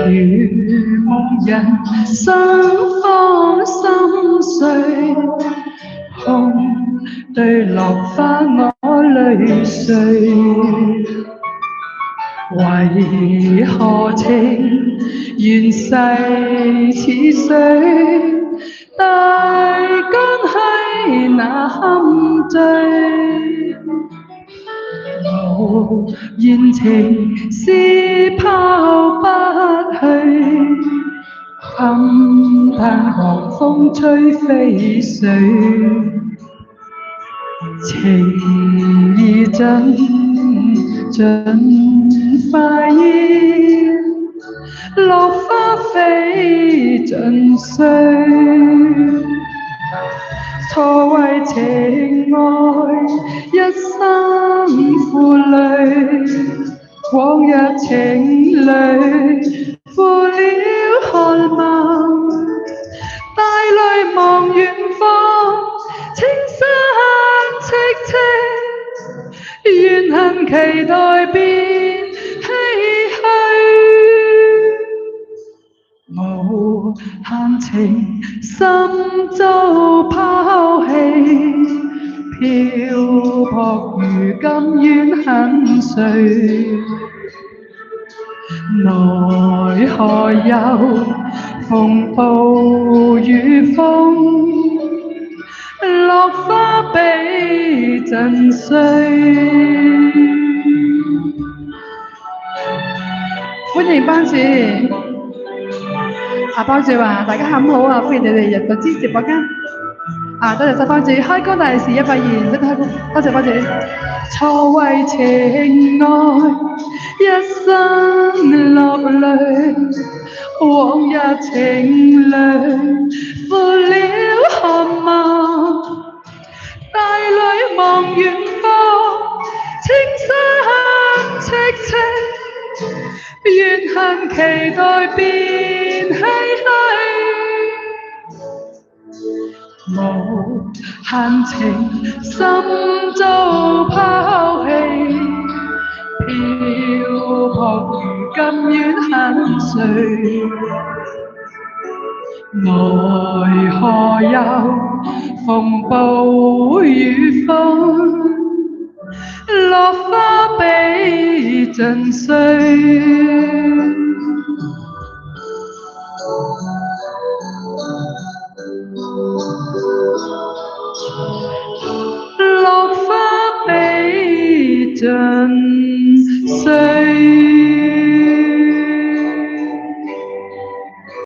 如夢人生方心碎，空對落花我淚垂。為何情緣逝似水，大江去那堪醉？無言情是拋不去，盼寒風吹飛水。情意盡快煙，落花飛盡碎。錯為情愛一生負累，往日情侶負了寒盟，帶淚望遠方，青山戚戚，怨恨期待變唏噓。無限情心遭拋棄，漂泊如今怨恨誰？奈何有風暴雨風，落花比盡碎。歡迎班主，班主話大家下午好啊，歡迎你哋入到直播間。多謝晒班主，開歌大事100元，真係多謝班主。錯為情愛一生落淚，往日情侶負了寒盟，帶淚望遠方，青山戚戚，怨恨期待變唏噓。無限情心遭拋棄，漂泊如今怨恨誰？奈何有風暴雨風，落花比盡碎。落花比盡